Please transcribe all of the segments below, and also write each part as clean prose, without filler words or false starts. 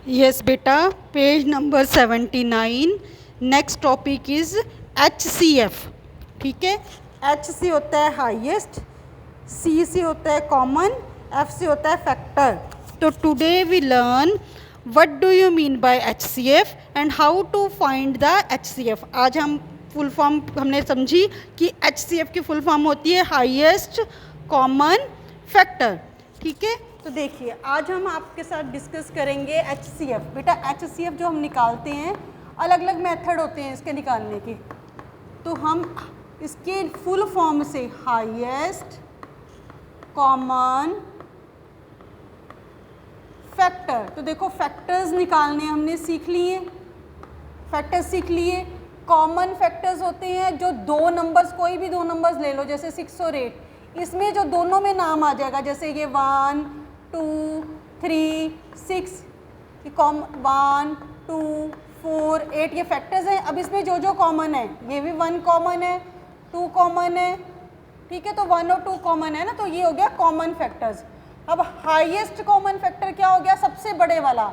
Yes बेटा, page number 79। Next topic is HCF। ठीक है, H से होता है हाईएस्ट, C से होता है कॉमन, F से होता है फैक्टर। तो today we learn what do you mean by HCF and how to find the HCF। आज हम फुल फॉर्म हमने समझी कि HCF की फुल फॉर्म होती है हाईएस्ट कॉमन फैक्टर। ठीक है, तो देखिए आज हम आपके साथ डिस्कस करेंगे HCF। बेटा HCF जो हम निकालते हैं, अलग अलग मेथड होते हैं इसके निकालने के। तो हम इसके फुल फॉर्म से हाईएस्ट कॉमन फैक्टर, तो देखो फैक्टर्स निकालने हमने सीख लिए, फैक्टर्स सीख लिए। कॉमन फैक्टर्स होते हैं जो दो नंबर्स, कोई भी दो नंबर्स ले लो, जैसे 6 और 8, इसमें जो दोनों में नाम आ जाएगा, जैसे ये 1 2 3 6, 1 2 4 8 ये फैक्टर्स हैं। अब इसमें जो जो कॉमन है, ये भी 1 कॉमन है, 2 कॉमन है, ठीक है, तो 1 और 2 कॉमन है ना, तो ये हो गया कॉमन फैक्टर्स। अब हाईएस्ट कॉमन फैक्टर क्या हो गया, सबसे बड़े वाला।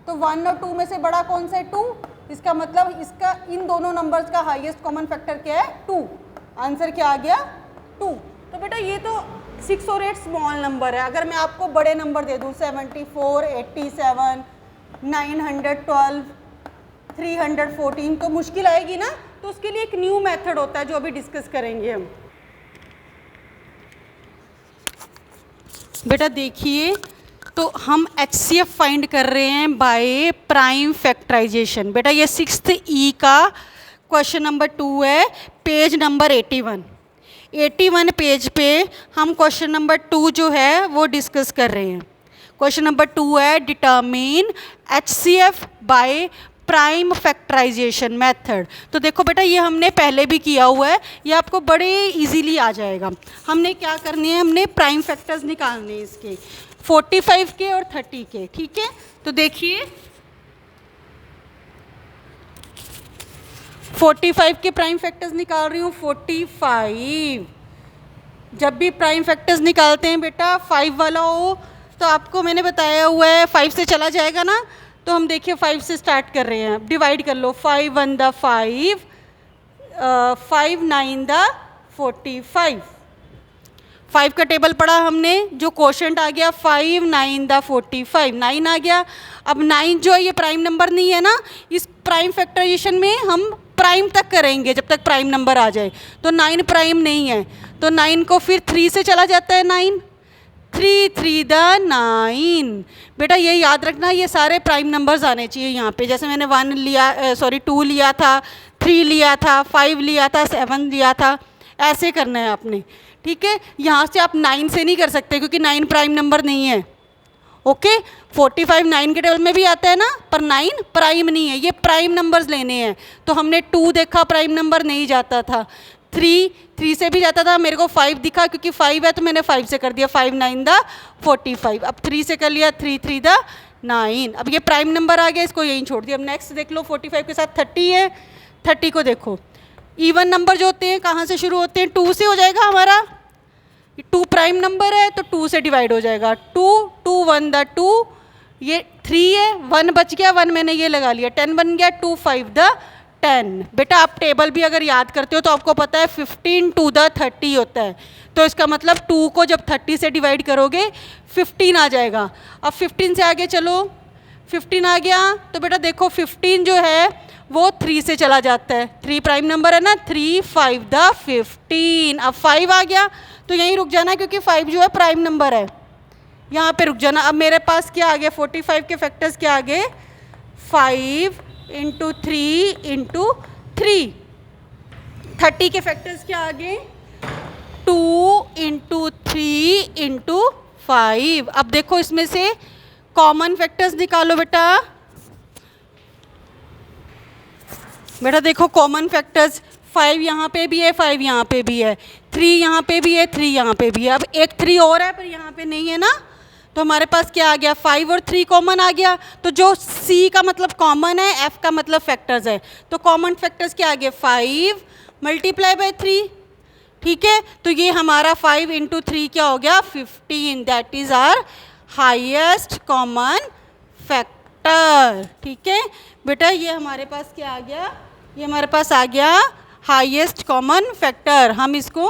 तो 1 और 2 में से बड़ा कौन सा है, 2। इसका मतलब इसका इन दोनों नंबर्स का हाईएस्ट कॉमन फैक्टर क्या है, 2। आंसर क्या आ गया, 2। तो बेटा ये तो 6 और 8 स्मॉल नंबर है। अगर मैं आपको बड़े नंबर दे दूँ 74 87 912 314, तो मुश्किल आएगी ना। तो उसके लिए एक न्यू मेथड होता है जो अभी डिस्कस करेंगे हम। बेटा देखिए, तो हम HCF फाइंड कर रहे हैं बाय प्राइम फैक्टराइजेशन। बेटा ये 6th E का क्वेश्चन नंबर 2 है, पेज नंबर 81 पेज पे हम क्वेश्चन नंबर 2 जो है वो डिस्कस कर रहे हैं। क्वेश्चन नंबर 2 है, determine HCF by prime factorisation method. तो देखो बेटा ये हमने पहले भी किया हुआ है, ये आपको बड़े इजीली आ जाएगा। हमने क्या करनी है, हमने प्राइम फैक्टर्स निकालने हैं इसके 45 के और 30 के। ठीक है, तो देखिए 45 के प्राइम फैक्टर्स निकाल रही हूँ। 45 जब भी प्राइम फैक्टर्स निकालते हैं बेटा 5 वाला हो, तो आपको मैंने बताया हुआ है 5 से चला जाएगा ना। तो हम देखिए 5 से स्टार्ट कर रहे हैं, डिवाइड कर लो। 5 1 द 5, 5 9 द 45। 5 का टेबल पढ़ा हमने, जो क्वोशंट आ गया 5 9 द 45, 9 आ गया। अब 9 जो है ये प्राइम नंबर नहीं है ना, इस प्राइम फैक्टराइजेशन में हम प्राइम तक करेंगे जब तक प्राइम नंबर आ जाए। तो 9 प्राइम नहीं है, तो 9 को फिर 3 से चला जाता है। 9 3 3 द 9। बेटा ये याद रखना, ये सारे प्राइम नंबर्स आने चाहिए यहाँ पे। जैसे मैंने 1 लिया, 2 लिया था, 3 लिया था, 5 लिया था, 7 लिया था, ऐसे करना है आपने। ठीक है, यहाँ से आप 9 से नहीं कर सकते क्योंकि 9 प्राइम नंबर नहीं है। ओके, 45 9 के टेबल में भी आता है ना, पर 9 प्राइम नहीं है, ये प्राइम नंबर्स लेने हैं। तो हमने 2 देखा, प्राइम नंबर नहीं जाता था। 3 से भी जाता था, मेरे को 5 दिखा क्योंकि 5 है तो मैंने 5 से कर दिया। 5 9 द 45। अब 3 से कर लिया, 3 3 द 9। अब ये प्राइम नंबर आ गया, इसको यहीं छोड़ दिया। अब नेक्स्ट देख लो, 45 के साथ 30 है। 30 को देखो, इवन नंबर जो होते हैं कहाँ से शुरू होते हैं, 2 से हो जाएगा हमारा। 2 प्राइम नंबर है तो 2 से डिवाइड हो जाएगा। 2 2 1 द 2, ये 3 है, 1 बच गया, 1 मैंने ये लगा लिया, 10 बन गया। 2 5 द 10। बेटा आप टेबल भी अगर याद करते हो तो आपको पता है 15 टू द 30 होता है। तो इसका मतलब 2 को जब 30 से डिवाइड करोगे 15 आ जाएगा। अब 15 से आगे चलो, 15 आ गया तो बेटा देखो 15 जो है वो 3 से चला जाता है। 3 प्राइम नंबर है ना, 3 5 द 15। अब 5 आ गया तो यहीं रुक जाना क्योंकि 5 जो है प्राइम नंबर है, यहाँ पे रुक जाना। अब मेरे पास क्या आ गया, 45 के फैक्टर्स क्या आ गए, 5 इंटू 3 इंटू 3। 30 के फैक्टर्स क्या आ गए, 2 इंटू 3 इंटू 5। अब देखो इसमें से कॉमन फैक्टर्स निकालो बेटा। बेटा देखो कॉमन फैक्टर्स, 5 यहाँ पे भी है, 5 यहाँ पे भी है, 3 यहाँ पे भी है, 3 यहाँ पे भी है। अब एक 3 और है पर यहाँ पे नहीं है ना, तो हमारे पास क्या आ गया, 5 और 3 कॉमन आ गया। तो जो C का मतलब कॉमन है, F का मतलब फैक्टर्स है, तो कॉमन फैक्टर्स क्या आ गए, 5 मल्टीप्लाई बाय 3। ठीक है, तो ये हमारा 5 इंटू 3 क्या हो गया, 15। That is our highest common factor. Factor. ठीक है बेटा, ये हमारे पास क्या आ गया, ये हमारे पास आ गया हाईएस्ट कॉमन फैक्टर। हम इसको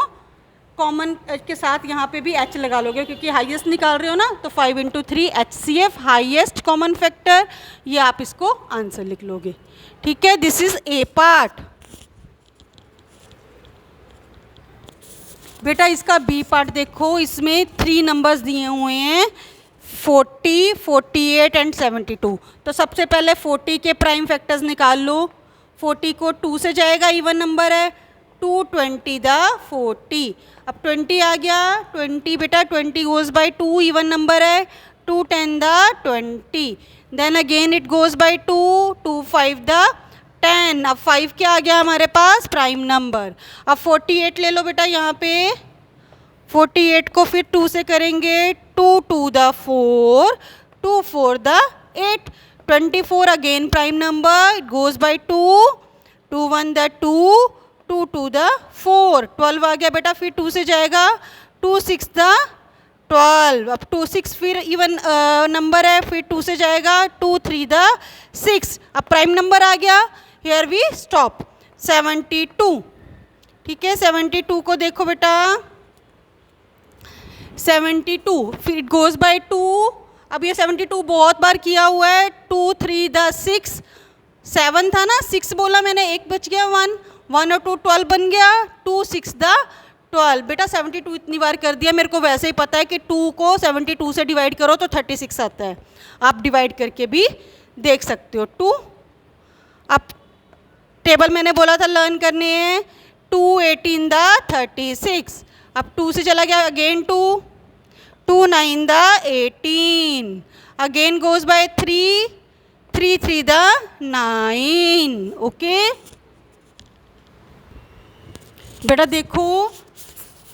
कॉमन के साथ यहाँ पे भी एच लगा लोगे क्योंकि हाईएस्ट निकाल रहे हो ना, तो 5 × 3 HCF हाईएस्ट कॉमन फैक्टर, ये आप इसको आंसर लिख लोगे। ठीक है, दिस इज ए पार्ट। बेटा इसका बी पार्ट देखो, इसमें 3 नंबर्स दिए हुए हैं 40, 48 एंड 72। तो सबसे पहले 40 के प्राइम फैक्टर्स निकाल लो। 40 को 2 से जाएगा, इवन नंबर है, 2 20 द 40। अब 20 आ गया, 20 बेटा 20 गोज़ बाय 2, इवन नंबर है, 2 10 the 20। Then again it goes by 2, 2 5 the 10। अब 5 क्या आ गया हमारे पास, प्राइम नंबर। अब 48 ले लो बेटा, यहाँ पे 48 को फिर 2 से करेंगे, 2 2 the 4, 2 4 the 8। 24 again prime number, it goes by 2, 2 1 the 2, 2 2 the 4। 12 आ गया बेटा, फिर 2 से जाएगा, 2 6 द 12। अब 2 6 फिर इवन नंबर है, फिर 2 से जाएगा, 2 3 द 6। अब प्राइम नंबर आ गया, हियर वी स्टॉप। 72। ठीक है, 72 को देखो बेटा, 72 फिर इट गोज़ बाय 2। अब ये 72 बहुत बार किया हुआ है, 2 3 द 6, 7 था ना, 6 बोला मैंने, एक बच गया 1, 1 और 2 12 बन गया, 2 6 द 12। बेटा 72 इतनी बार कर दिया, मेरे को वैसे ही पता है कि 2 को 72 से डिवाइड करो तो 36 आता है, आप डिवाइड करके भी देख सकते हो। 2, अब टेबल मैंने बोला था लर्न करने हैं, 2 18 द 36। अब 2 से चला गया, again 2, 2 9 the 18, again goes by 3, 3 3 the 9। Okay बेटा देखो,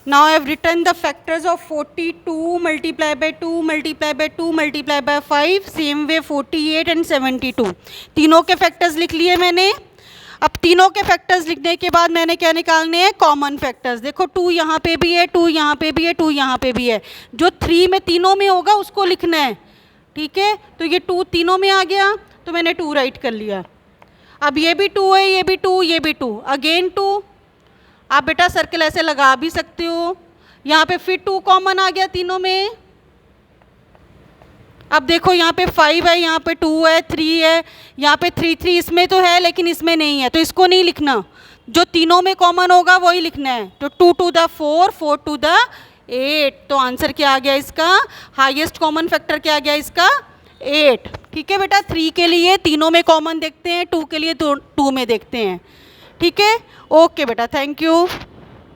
now I have written the factors of 42 multiply by 2 multiply by 2 multiply by 5, same way 48 and 72। तीनों के फैक्टर्स लिख लिए मैंने। अब तीनों के फैक्टर्स लिखने के बाद मैंने क्या निकालने हैं, कॉमन फैक्टर्स। देखो 2 यहाँ पे भी है, 2 यहाँ पे भी है, 2 यहाँ पे भी है, जो 3 में तीनों में होगा उसको लिखना है। ठीक है, तो ये 2 तीनों में आ गया, तो मैंने 2 राइट कर लिया। अब ये भी 2 है, ये भी 2, ये भी 2, अगेन 2। आप बेटा सर्कल ऐसे लगा भी सकते हो, यहाँ पे फिर 2 कॉमन आ गया तीनों में। अब देखो यहाँ पे 5 है, यहाँ पे 2 है, 3 है, यहाँ पे 3 3 इसमें तो है लेकिन इसमें नहीं है, तो इसको नहीं लिखना, जो तीनों में कॉमन होगा वही लिखना है। तो 2 2 द 4, 4 2 द 8। तो आंसर क्या आ गया इसका, हाईएस्ट कॉमन फैक्टर क्या आ गया इसका, 8। ठीक है बेटा, 3 के लिए तीनों में कॉमन देखते हैं, 2 के लिए 2 में देखते हैं। ठीक है, ओके बेटा, थैंक यू।